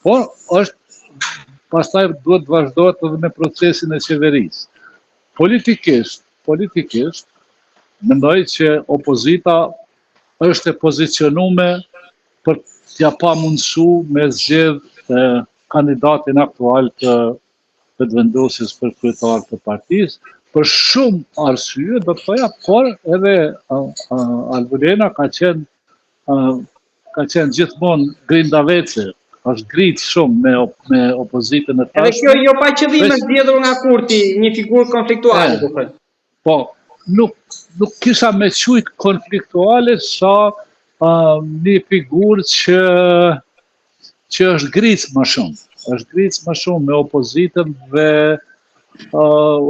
Por pastaj duhet vazhdohet edhe me procesin e qeverisë. Politikisht, mendoj që opozita është e pozicionuar për t'ja pa mundësu me zgjedh kandidatin aktual të vendosjes për kryetar të partisë, për shumë arsye, do të thoja, por edhe Alvulena ka qenë gjithmonë grindavece, është gritë shumë me opozitën e tashme. Edhe kjo jo pa qëllim është zgjedhur nga Kurti, një figurë konfliktuale, do thënë. Po, nuk kisha me qujt konfliktuale sa një figurë që është gritë më shumë. Është gritë më shumë me opozitën dhe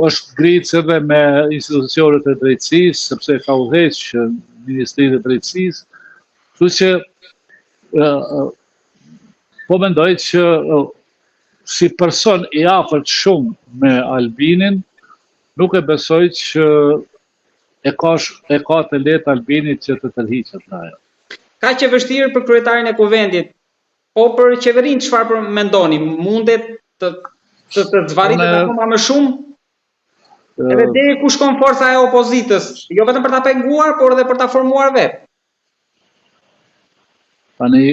është gritë edhe me institucionet e drejtësisë, sepse ka udhëheqë Ministrinë e Drejtësisë. Kështu që po mendoj që si person i afërt shumë me Albinin, nuk e besoj që e ka të lehtë Albinit që të tërhiqet nga ajo. Ka që vështirë për kryetarin e kuvendit, po për qeverinë çfarë mendoni? Mundet të zvaritet akoma më shumë? Edhe deri ku shkon forca e opozitës, jo vetëm për ta penguar, por edhe për ta formuar vetë. Tani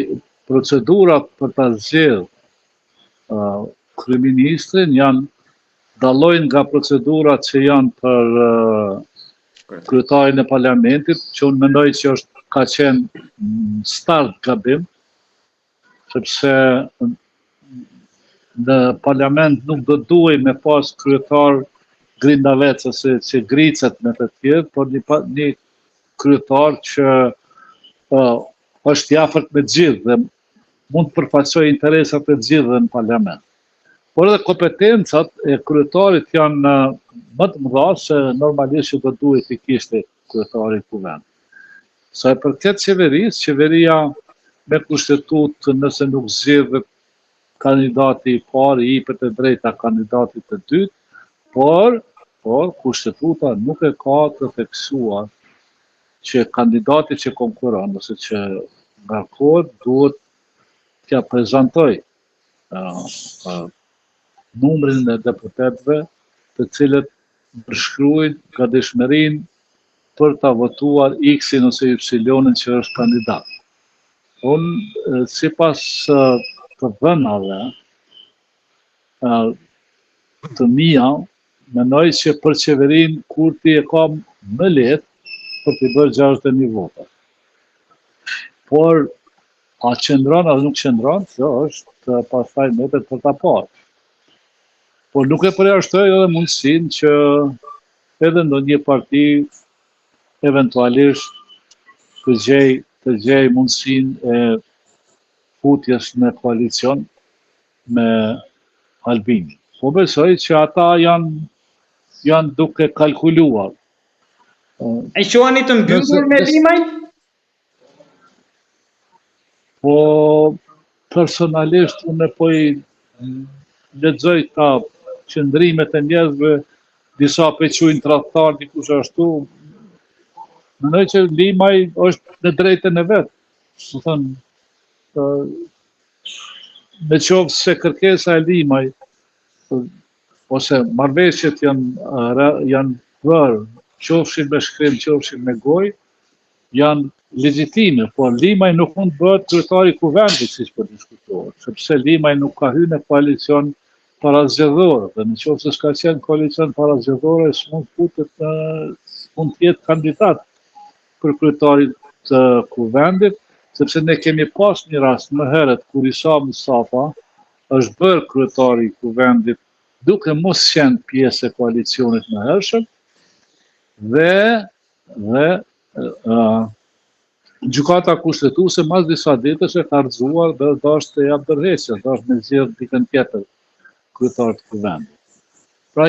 procedurat për ta zgjedhur kryeministrin dallojnë nga procedurat që janë për kryetarin e parlamentit, që unë mendoj që ka qenë start gabim, sepse në parlament nuk do duhej me pas kryetar grindavec ose që gricet me të tjerë, por një kryetar që është i afërt me të gjithë dhe mund të përfaqësojë interesat e të gjithëve në parlament. Por edhe kompetencat e kryetarit janë më të mëdha se normalisht që do duhet të kishte kryetari i kuvendit. Sa e përket qeverisë, qeveria me kushtetutë, nëse nuk zgjedhet kandidati i parë, i jepet e drejta kandidatit të dytë, por kushtetuta nuk e ka të theksuar që kandidati që konkuron, ose që ngarkohet, duhet t'ja prezantoj numrin e deputetëve të cilët përshkruajnë gatishmërinë për ta votuar X-in ose Y-in që është kandidat. Unë, sipas të dhënave të mia, mendoj që për qeverinë Kurti e ka më lehtë për t'i bërë 61 vota. Por, a qëndron a nuk qëndron, kjo është pastaj mbetet për ta parë. Por nuk e përjashtoj edhe mundësinë që edhe ndonjë parti eventualisht të gjej mundësinë e futjes në koalicion me Albinin. Po besoj që ata janë duke kalkuluar. E quani të mbyllur me Limaj? Po personalisht unë po i lexoj ta qëndrimet e njerëzve, disa po i quajnë tradhtar, dikush ashtu. Mendoj që Limaj është në drejtën e vet. Do thënë, në qoftë se kërkesa e Limaj ose marrëveshjet janë bërë, qofshin me shkrim, qofshin me gojë, janë legjitime, por Limaj nuk mund bëhet kryetari i kuvendit, siç po diskutohet, sepse Limaj nuk ka hyrë në koalicion parazgjedhor, dhe në qoftë se s'ka qenë koalicion parazgjedhor, s'mund të jetë kandidat për kryetarin të kuvendit, sepse ne kemi pas një rast më herët kur Isa Mustafa është bërë kryetari i kuvendit duke mos qenë pjesë e koalicionit më hershëm, dhe gjykata kushtetuese mas disa ditësh e ka rrëzuar dhe dashur të jap ndërheqje, dashur me zgjedh dikën tjetër kryetar të kuvendit. Pra